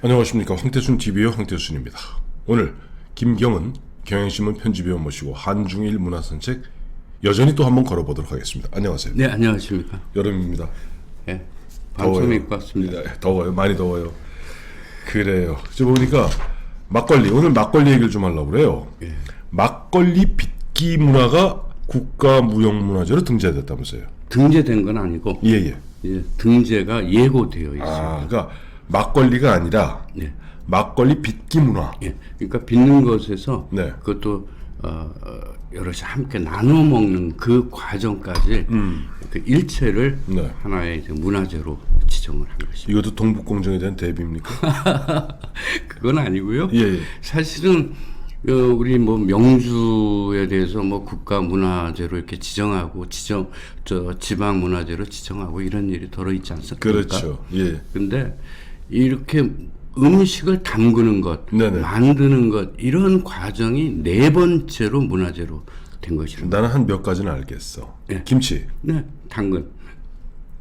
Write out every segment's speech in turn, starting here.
안녕하십니까. 황태순 TV의 황태순입니다. 오늘 김경은 경향신문 편집위원 모시고 한중일 문화산책 여전히 또 한번 걸어보도록 하겠습니다. 안녕하세요. 네, 안녕하십니까. 여름입니다. 네, 방송이 입고 왔습니다. 네, 더워요. 많이 더워요. 그래요. 저 보니까 막걸리, 오늘 막걸리 얘기를 좀 하려고 그래요. 예. 막걸리 빚기 문화가 국가무형문화재로 등재됐다면서요. 등재된 건 아니고 예예. 이제 등재가 예고되어 있습니다. 아, 그러니까 막걸리가 아니라 네. 막걸리 빚기 문화. 예. 그러니까 빚는 것에서 네. 그것도 여럿이 함께 나눠 먹는 그 과정까지 그 일체를 네. 하나의 이제 문화재로 지정을 한 것입니다. 이것도 동북공정에 대한 대비입니까? 그건 아니고요. 예. 사실은 우리 뭐 명주에 대해서 뭐 국가 문화재로 이렇게 지정하고 지방 문화재로 지정하고 이런 일이 더러 있지 않습니까? 그렇죠. 예. 근데 이렇게 음식을 담그는 것, 네네. 만드는 것 이런 과정이 네 번째로 문화재로 된 것이랍니다. 나는 한 몇 가지는 알겠어. 예. 김치, 네, 당근,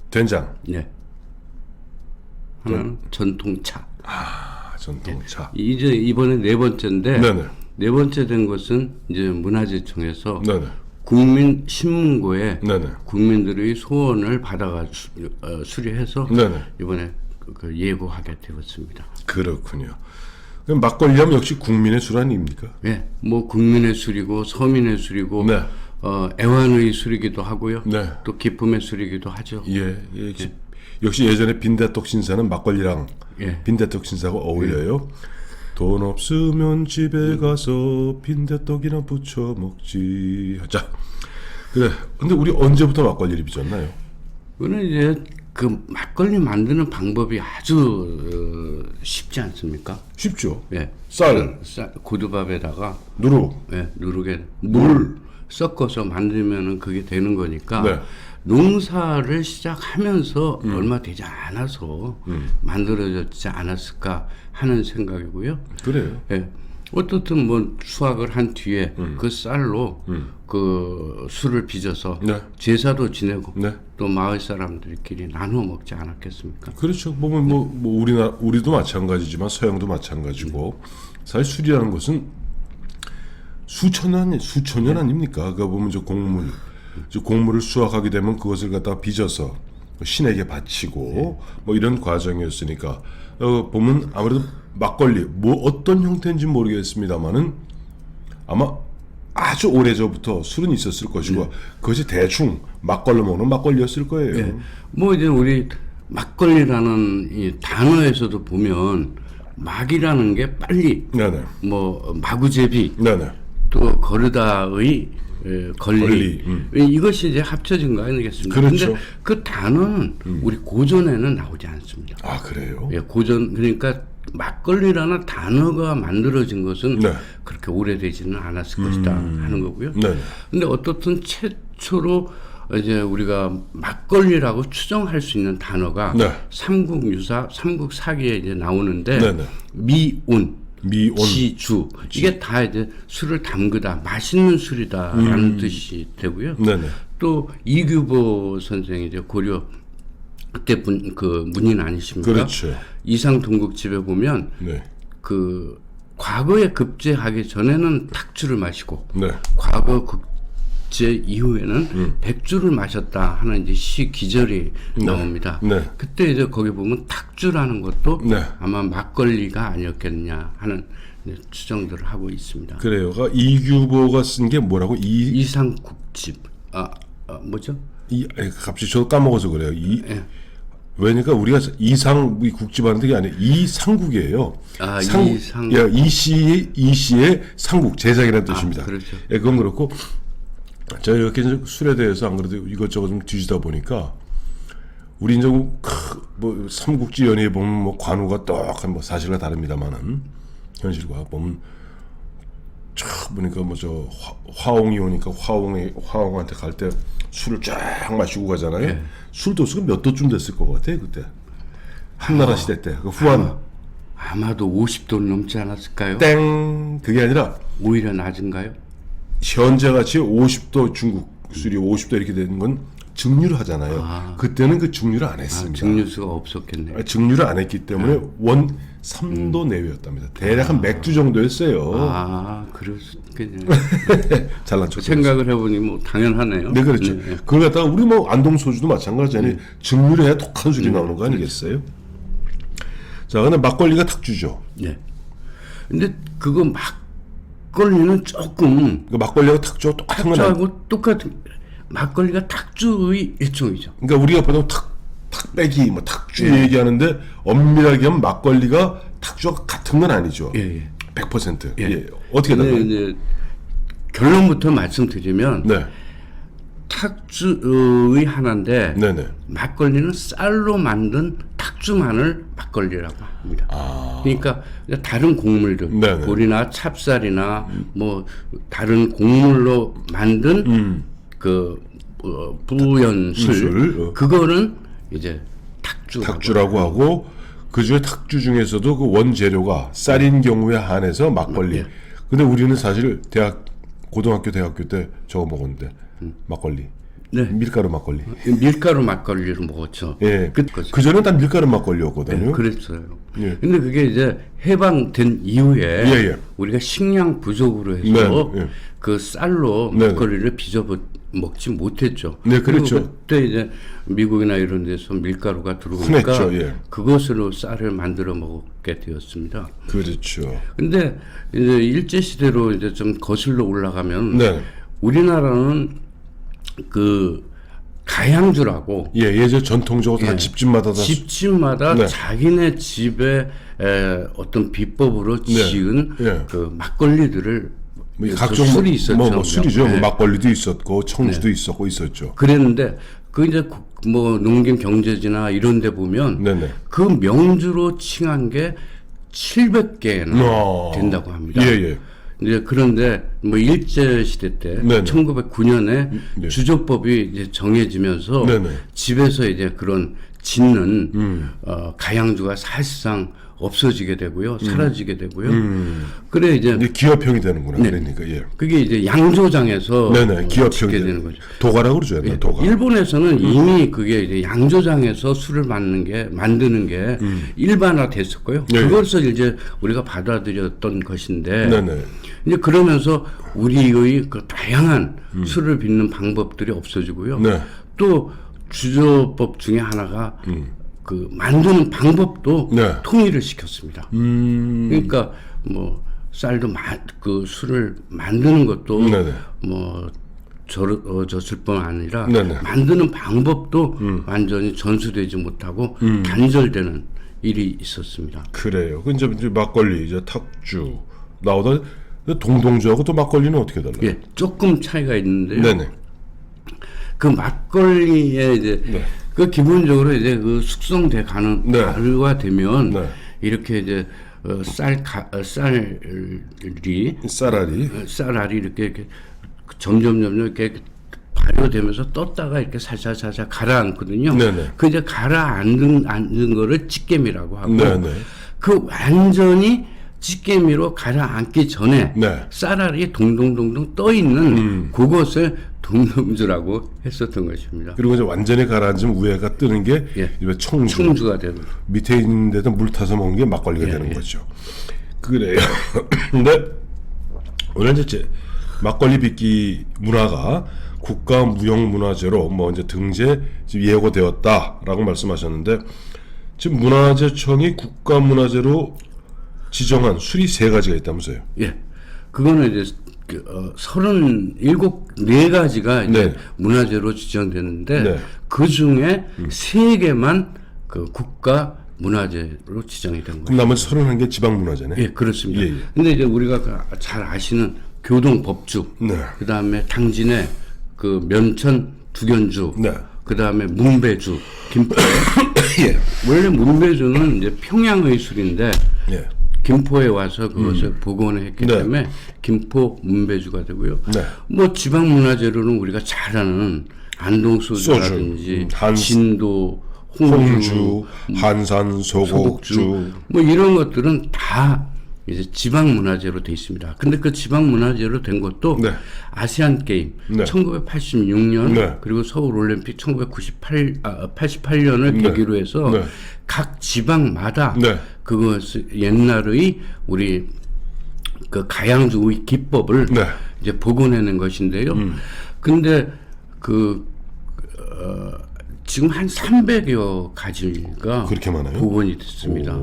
된장, 네. 하나는 전통차. 전통차. 이제 이번에 네 번째인데 네네. 네 번째 된 것은 이제 문화재청에서 네네. 신문고에 네네. 국민들의 소원을 받아가 수리해서 네네. 이번에 그 예고하게 되었습니다. 그렇군요. 그럼 막걸리 하면 역시 국민의 술 아닙니까? 예, 뭐 국민의 술이고 서민의 술이고 네. 애완의 술이기도 하고요. 네. 또 기쁨의 술이기도 하죠. 예. 역시 예전에 빈대떡 신사는 막걸리랑 예. 빈대떡 신사가 어울려요. 돈 없으면 집에 가서 빈대떡이나 부쳐 먹지. 자, 그래. 근데 우리 언제부터 막걸리를 빚었나요? 그거는 이제 그 막걸리 만드는 방법이 아주 쉽지 않습니까? 쉽죠. 예. 쌀, 고두밥에다가 누룩. 예, 누룩에 물 섞어서 만들면은 그게 되는 거니까 네. 농사를 시작하면서 얼마 되지 않아서 만들어졌지 않았을까 하는 생각이고요. 그래요. 예. 어떻든 뭐 수확을 한 뒤에 그 쌀로 그 술을 빚어서 네. 제사도 지내고 네. 또 마을 사람들끼리 나눠 먹지 않았겠습니까? 그렇죠. 보면 뭐 우리도 마찬가지지만 서양도 마찬가지고 사실 술이라는 것은 수천 년 아닙니까? 그 보면 저 곡물을 수확하게 되면 그것을 갖다가 빚어서 신에게 바치고 뭐 이런 과정이었으니까 보면 아무래도 막걸리 뭐 어떤 형태인지 모르겠습니다만은 아마 아주 오래전부터 술은 있었을 것이고 그것이 대충 막걸리 먹는 막걸리였을 거예요. 예. 뭐 이제 우리 막걸리라는 이 단어에서도 보면 막이라는 게 빨리 네네. 뭐 마구제비 네네. 또 거르다의 권리 이것이 이제 합쳐진 거 아니겠습니까? 그렇죠. 근데 그 단어는 우리 고전에는 나오지 않습니다. 아 그래요? 예, 고전 그러니까 막걸리라는 단어가 만들어진 것은 네. 그렇게 오래되지는 않았을 것이다 하는 거고요. 네. 근데 어떻든 최초로 이제 우리가 막걸리라고 추정할 수 있는 단어가 네. 삼국사기에 이제 나오는데 네네. 미온, 지주 이게 네. 다 이제 술을 담그다 맛있는 술이다라는 뜻이 되고요. 네네. 또 이규보 선생이 이제 고려 그때 그 문인 아니십니까? 그렇죠. 이상 동국집에 보면 네. 그 과거에 급제하기 전에는 탁주를 마시고 네. 과거 급제 이후에는 백주를 마셨다 하는 이제 시 기절이 나옵니다. 네. 그때 이제 거기 보면 탁주라는 것도 네. 아마 막걸리가 아니었겠냐 하는 추정들을 하고 있습니다. 그래요. 이규보가 쓴 게 뭐라고? 이상국집 뭐죠? 갑자기 저도 까먹어서 그래요. 예. 왜냐니까 우리가 이상 국집하는 게 아니에요. 이상국이에요. 이상. 예, 이 시의 상국 제작이라는 뜻입니다. 그렇죠. 예, 그건 그렇고 제가 이렇게 술에 대해서 안 그래도 이것저것 좀 뒤지다 보니까 우리 이제 뭐 삼국지 연예에 보면 뭐 관우가 떡한 뭐 사실과 다릅니다만은 현실과 보면 쫙 보니까 뭐 저 화옹이 오니까 화옹한테 갈 때 술을 쫙 마시고 가잖아요. 네. 술 도수가 몇 도쯤 됐을 것 같아 그때 한나라 시대 때 그 후한 아마도 50도는 넘지 않았을까요? 땡 그게 아니라 오히려 낮은가요? 현재 같이 50도 중국 술이 50도 이렇게 되는 건 증류를 하잖아요. 그때는 그 증류를 안 했습니다. 증류수가 없었겠네요. 증류를 안 했기 때문에 원 3도 내외였답니다. 대략 한 맥주 정도였어요. 그럴 수 있겠네요. 잘난 척. 생각을 해보니 뭐 당연하네요. 네, 그렇죠. 그걸 갖다가 우리 뭐 안동 소주도 마찬가지잖아요. 증류를 해야 독한 술이 나오는 거 아니겠어요? 자, 근데 막걸리가 탁주죠. 네. 근데 그거 막걸리는 조금 그 막걸리하고 탁주하고 똑같은 건 아니에요. 탁주하고 똑같은 막걸리가 탁주의 일종이죠. 그러니까 우리가 보통 탁배기, 뭐 탁주 얘기하는데 엄밀하게 하면 막걸리가 탁주와 같은 건 아니죠. 예. 100%. 예. 어떻게 달라요? 이제 결론부터 말씀드리면 네. 탁주의 하나인데 네네. 막걸리는 쌀로 만든 탁주만을 막걸리라고 합니다. 그러니까 다른 곡물들, 네네. 보리나 찹쌀이나 뭐 다른 곡물로 만든 그 부연술 술, 그거는 이제 탁주라고 하고 그 중에 탁주 중에서도 그 원재료가 쌀인 경우에 한해서 막걸리. 근데 우리는 사실 고등학교 대학교 때 저거 먹었는데 막걸리. 네. 밀가루 막걸리. 밀가루 막걸리를 먹었죠. 예. 그 전에 다 밀가루 막걸리였거든요. 네, 그랬어요. 예. 근데 그게 이제 해방된 이후에 예. 우리가 식량 부족으로 해서 네, 예. 그 쌀로 네, 막걸리를 빚어 먹지 못했죠. 네, 그리고 그렇죠. 그때 이제 미국이나 이런 데서 밀가루가 들어오니까 흔했죠, 예. 그것으로 쌀을 만들어 먹게 되었습니다. 그렇죠. 근데 이제 일제 시대로 이제 좀 거슬러 올라가면 네. 우리나라는 그 가양주라고 예전 전통적으로 다 집집마다 다 집집마다 네. 자기네 집에 어떤 비법으로 지은 그 막걸리들을 각종 술이 있었죠. 뭐 술이죠. 네. 뭐 막걸리도 있었고 청주도 있었죠. 그랬는데 그 이제 뭐 농림 경제지나 이런 데 보면 네네. 그 명주로 칭한 게 700개나 된다고 합니다. 예. 이제 그런데 뭐 일제 시대 때 네네. 1909년에 네. 주조법이 이제 정해지면서 네네. 집에서 이제 그런 짓는 가양주가 사실상 없어지게 되고요, 사라지게 되고요. 그래 이제 기업형이 되는구나. 그러니까 예. 그게 이제 양조장에서 네네. 기업형이 짓게 되는 거죠. 도가라고 그러죠. 예, 도가. 일본에서는 이미 그게 이제 양조장에서 술을 만드는 게 일반화됐었고요. 네. 그것을 이제 우리가 받아들였던 것인데, 네네. 이제 그러면서 우리의 그 다양한 술을 빚는 방법들이 없어지고요. 네. 또 주조법 중에 하나가 그 만드는 방법도 네. 통일을 시켰습니다. 그러니까 뭐 쌀도 그 술을 만드는 것도 네네. 뭐 저술뿐 아니라 네네. 만드는 방법도 완전히 전수되지 못하고 단절되는 일이 있었습니다. 그래요. 그 이제 막걸리, 이제 탁주 나오다 동동주하고 또 막걸리는 어떻게 달라요? 예, 조금 차이가 있는데요. 네네. 그 막걸리에 이제 그 기본적으로 이제 그 숙성돼 가는 가루가 되면 이렇게 이제 쌀알이 이렇게 점점 이렇게 발효되면서 떴다가 이렇게 살살 가라앉거든요. 네네. 그 이제 가라앉은 거를 찌개미라고 하고 네네. 그 완전히 찌개미로 가라앉기 전에 네. 쌀알이 동동동동 떠 있는 그것을 동동주라고 했었던 것입니다. 그리고 이제 완전히 가라앉으면 위에가 뜨는 게 청주가 되는 밑에 있는 데다 물 타서 먹는 게 막걸리가 되는 거죠. 그래요. 근데 오늘 이제 막걸리 빚기 문화가 국가 무형문화재로 뭐 이제 등재 지금 예고되었다라고 말씀하셨는데 지금 문화재청이 국가문화재로 지정한 술이 3가지가 있다면서요? 예, 그거는 이제 34가지가 이제 문화재로 지정됐는데 그 중에 3개만 그 국가 문화재로 지정이 된 거예요. 그럼 나머지 31개 지방문화재네. 예, 그렇습니다. 근데 이제 우리가 잘 아시는 교동법주, 그 다음에 당진의 그 면천 두견주, 그 다음에 문배주, 김포. 원래 문배주는 이제 평양의 술인데 김포에 와서 그것을 복원을 했기 때문에 김포 문배주가 되고요. 뭐 지방 문화재로는 우리가 잘 아는 안동 소주라든지 진도, 홍주, 한산, 소곡주 뭐 이런 것들은 다 이제 지방문화재로 돼 있습니다. 근데 그 지방문화재로 된 것도 네. 아시안 게임 네. 1986년 네. 그리고 서울 올림픽 88년을 네. 계기로 해서 네. 각 지방마다 네. 그것을 옛날의 우리 그 가양주의 기법을 네. 이제 복원해낸 것인데요. 근데 지금 한 300여 가지가 그렇게 많아요? 복원이 됐습니다.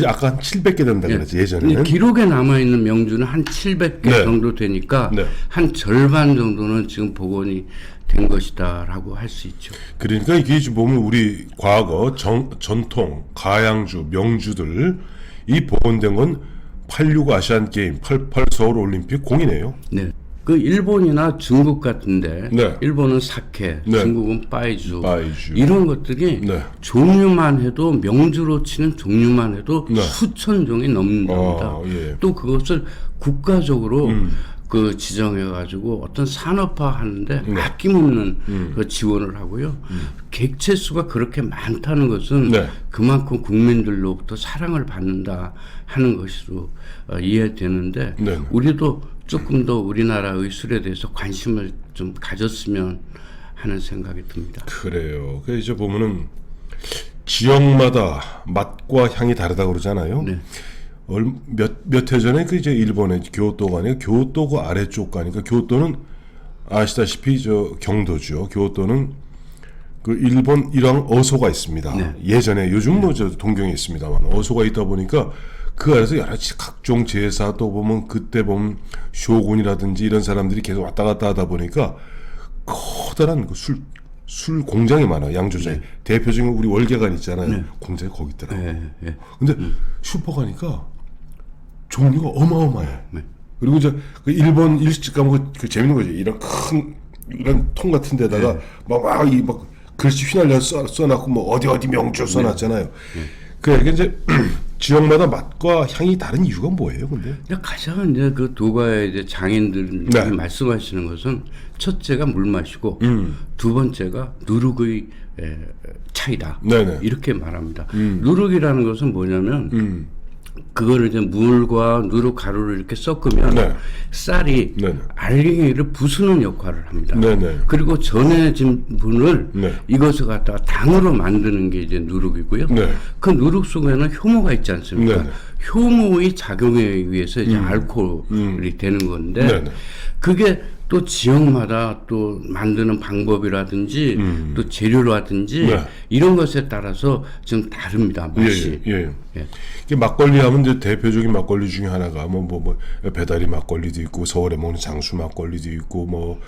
아까 한 700개 된다 그랬지, 예전에는. 근데 기록에 남아있는 명주는 한 700개 네. 정도 되니까 네. 한 절반 정도는 지금 복원이 된 것이다라고 할 수 있죠. 그러니까 이게 지금 보면 우리 과거 전통, 가양주, 명주들 이 복원된 건 86 아시안 게임, 88 서울 올림픽 공이네요. 네. 그 일본이나 중국 같은데 네. 일본은 사케, 네. 중국은 빠이주, 빠이주. 이런 것들이 네. 종류만 해도 명주로 치는 종류만 해도 네. 수천 종이 넘는답니다. 예. 또 그것을 국가적으로 그 지정해 가지고 어떤 산업화 하는데 아낌없는 그 지원을 하고요. 객체 수가 그렇게 많다는 것은 네. 그만큼 국민들로부터 사랑을 받는다 하는 것으로 이해되는데 네. 우리도 조금 더 우리나라의 술에 대해서 관심을 좀 가졌으면 하는 생각이 듭니다. 그래요. 그 이제 보면은 지역마다 맛과 향이 다르다고 그러잖아요. 네. 몇 해 전에 그 이제 일본의 교토가 아니고 교토구 아래쪽 가니까 교토는 아시다시피 저 경도죠. 교토는 그 일본 일왕 어소가 있습니다. 네. 예전에 요즘 뭐 저 동경에 있습니다만 어소가 있다 보니까 그 안에서 여러 가지 각종 제사 또 보면 그때 보면 쇼군이라든지 이런 사람들이 계속 왔다 갔다 하다 보니까 커다란 그 술 공장이 많아요. 양조장에. 네. 대표적인 우리 월계관 있잖아요. 네. 공장이 거기 있더라고요. 네, 네. 근데 슈퍼 가니까 종류가 어마어마해. 네. 그리고 이제 그 일본 일식 가면 그 재밌는 거지. 이런 통 같은 데다가 막 글씨 휘날려 써놨고 뭐 어디 명주 써놨잖아요. 그러니까 이제 지역마다 맛과 향이 다른 이유가 뭐예요, 근데? 가장 이제 그 도가의 이제 장인들이 네. 말씀하시는 것은 첫째가 물맛이고 두 번째가 누룩의 차이다. 네네. 이렇게 말합니다. 누룩이라는 것은 뭐냐면 그거를 이제 물과 누룩 가루를 이렇게 섞으면 네. 쌀이 네네. 알갱이를 부수는 역할을 합니다. 네네. 그리고 전해진 분을 네. 이것을 갖다가 당으로 만드는 게 이제 누룩이고요. 네. 그 누룩 속에는 효모가 있지 않습니까? 네네. 효모의 작용에 의해서 이제 알코올이 되는 건데 네네. 그게 또 지역마다 또 만드는 방법이라든지 또 재료라든지 네. 이런 것에 따라서 좀 다릅니다, 맛이. 예. 예. 이게 막걸리 하면 이제 대표적인 막걸리 중에 하나가 뭐 배다리 막걸리도 있고 서울에 먹는 장수 막걸리도 있고 뭐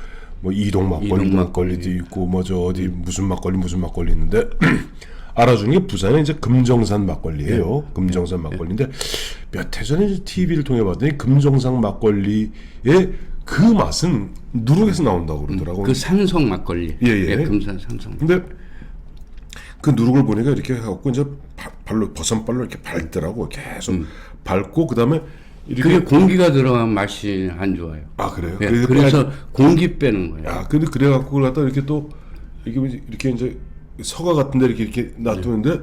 이동 막걸리도 있고 뭐 저 어디 무슨 막걸리 있는데 알아주는 게 부산에 이제 금정산 막걸리예요. 금정산 막걸리인데 몇 해 전에 이제 TV를 통해 봤더니 금정산 막걸리의 그 맛은 누룩에서 나온다고 그러더라고요. 그 산성 막걸리. 예. 금산 산성. 근데 그 누룩을 보니까 이렇게 해갖고 이제 버선발로 이렇게 밟더라고. 계속 밟고 그다음에 이렇게. 그게 공기가 들어간 맛이 안 좋아요. 아 그래요? 예, 그래서 공기 빼는 거예요. 아 근데 그래갖고 그걸 갖다 이렇게 또 이렇게 이제 서가 같은데 이렇게 놔두는데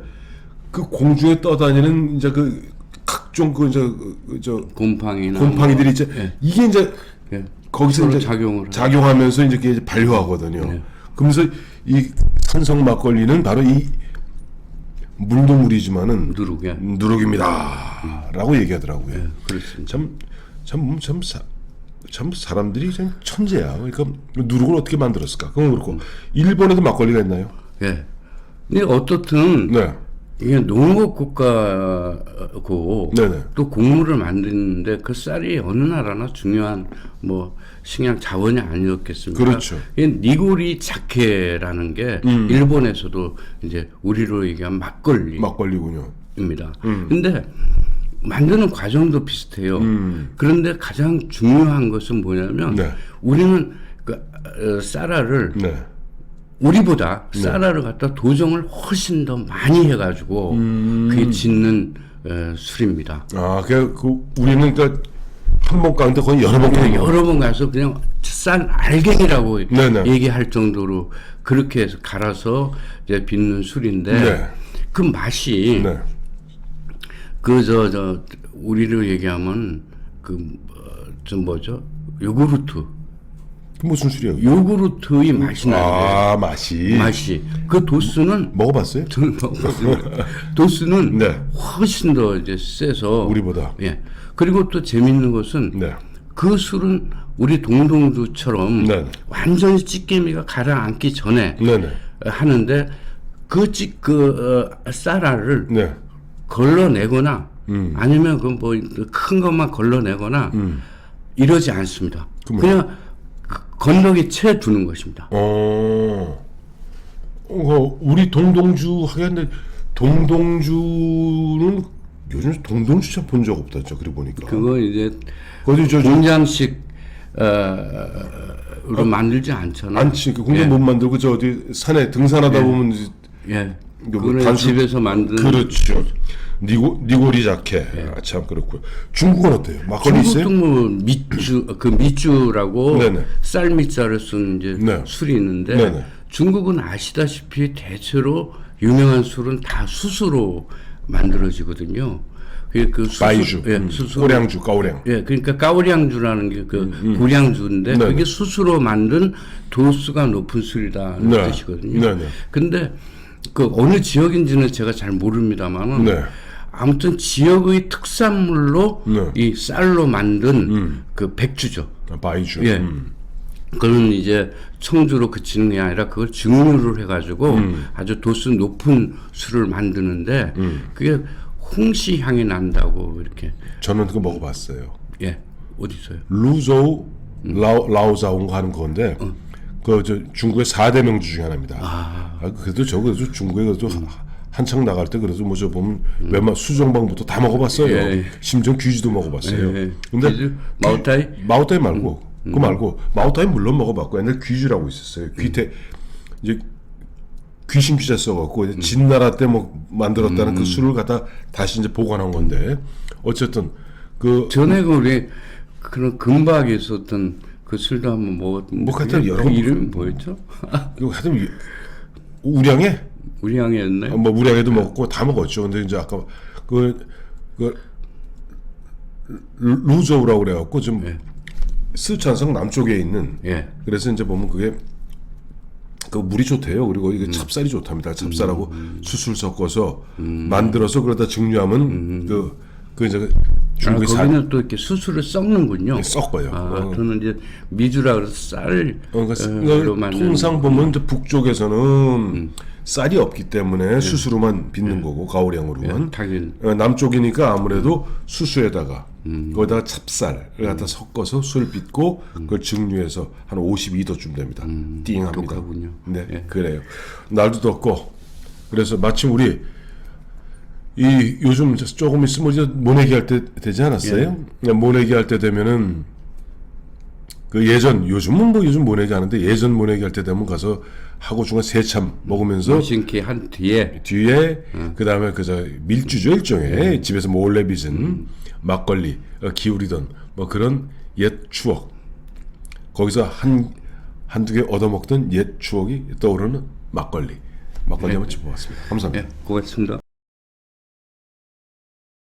그 공중에 떠다니는 이제 그 각종 곰팡이들이 이제 이게 이제 거기서 이제 작용하면서 이제 발효하거든요. 그러면서 이 산성 막걸리는 바로 이 물도 물이지만은 누룩입니다라고 얘기하더라고요. 네, 그렇습니다. 참 사람들이 참 천재야. 그러니까 누룩을 어떻게 만들었을까? 그건 그렇고 일본에도 막걸리가 있나요? 예. 근데 어떻든 네. 이게 농업 국가고 네네. 또 곡물을 만드는데 그 쌀이 어느 나라나 중요한 뭐 식량 자원이 아니었겠습니까? 그렇죠. 이 니고리 자케라는 게 일본에서도 이제 우리로 얘기한 막걸리군요. 입니다. 근데 만드는 과정도 비슷해요. 그런데 가장 중요한 것은 뭐냐면 네. 우리는 쌀알을 네. 우리보다 쌀알을 갖다 도정을 훨씬 더 많이 해가지고 그게 짓는 술입니다. 아, 그 우리는 그러니까 한 번 가는데 거의 여러 번 가는 여러 번 가서 그냥 쌀 알갱이라고 네네. 얘기할 정도로 그렇게 해서 갈아서 이제 빚는 술인데 네. 그 맛이 네. 우리로 얘기하면 요구르트. 그 무슨 술이에요? 요구르트의 맛이 나요. 맛이. 그 도수는 먹어봤어요? 저는 먹었거든요. 도수는 네. 훨씬 더 이제 세서 우리보다. 예. 그리고 또 재밌는 것은 네. 그 술은 우리 동동주처럼 네. 완전히 찌개미가 가라앉기 전에 네네. 하는데 쌀알을 네. 걸러내거나 아니면 큰 것만 걸러내거나 이러지 않습니다. 그냥 건더기 채 두는 것입니다. 우리 동동주 하겠는데 동동주는 요즘 동동주 참 본 적 없다, 진짜. 그래 보니까. 그거 이제 거기 공장식 으로 만들지 않잖아. 않지. 그 공장 못 만들고 저 어디 산에 등산하다 보면 예. 그거는 집에서 만든. 그렇죠. 니고리 자케. 참 그렇고요. 중국은 어때요? 막걸리 있어요? 중국도 뭐 미주라고 네네. 쌀미자를 쓴 이제 네. 술이 있는데 네네. 중국은 아시다시피 대체로 유명한 술은 다 수수로 만들어지거든요. 그 수수, 바이주, 수수, 꼬량주, 까오량. 예, 그러니까 까오량주라는 게 고량주인데 네네. 그게 수수로 만든 도수가 높은 술이다는 네. 뜻이거든요. 네네. 근데 그 어느 지역인지는 제가 잘 모릅니다만은 네. 아무튼 지역의 특산물로 네. 이 쌀로 만든 그 백주죠. 바이주. 예. 그건 이제 청주로 그치는 게 아니라 그걸 증류를 해가지고 아주 도수 높은 술을 만드는데 그게 홍시 향이 난다고 이렇게. 저는 그거 먹어봤어요. 예. 어디서요? 루조우 라오자옹가 하는 건데 그 저 중국의 4대 명주 중에 하나입니다. 그래도 중국에 그래도 한창 나갈 때 그래도 뭐 저 보면 웬만 수정방부터 다 먹어봤어요. 예. 심지어 귀지도 먹어봤어요. 예. 근데 귀주? 마오타이? 마오타이 말고 그거 말고 마오타이 물론 먹어봤고 옛날 귀주라고 있었어요. 귀태 이제 귀신 귀자 써갖고 이제 진나라 때 뭐 만들었다는 그 술을 갖다 다시 이제 보관한 건데 어쨌든 그 전에 우리 그런 금박에 있었던 그 술도 한번 먹었던. 뭐 하여튼 여러 그 이름이 뭐였죠? 그 하여튼 우량에 우량이었나요? 뭐 우량에도 먹고 다 먹었죠. 근데 이제 아까 그 루저우라고 그래갖고 좀 스촨성 남쪽에 있는. 예. 그래서 이제 보면 그게 그 물이 좋대요. 그리고 이게 찹쌀이 좋답니다. 찹쌀하고 수술 섞어서 만들어서 그러다 증류하면 그 이제 중국의 거기는 또 이렇게 수수를 썩는군요. 섞어요. 저는 이제 미주라 그래서 쌀로 그러니까 만든. 통상 보면 이제 북쪽에서는 쌀이 없기 때문에 수수로만 빚는 거고 가오량으로만. 당연히. 남쪽이니까 아무래도 수수에다가 거기다가 찹쌀을 갖다 섞어서 술 빚고 그걸 증류해서 한 52도쯤 됩니다. 띵합니다. 독하군요. 네, 그래요. 날도 덥고 그래서 마침 우리 이 요즘 조금 있으면 이제 모내기 할 때 되지 않았어요? 모내기 할 때 되면은 그 요즘은 뭐 요즘 모내기 하는데 예전 모내기 할 때 되면 가서 하고 중간 세참 먹으면서 신기 한 뒤에 그 다음에 그저 밀주죠 일종의 집에서 몰래 빚은 막걸리 기울이던 뭐 그런 옛 추억 거기서 한두 개 얻어먹던 옛 추억이 떠오르는 막걸리 한번 짚어봤습니다. 감사합니다. 고맙습니다.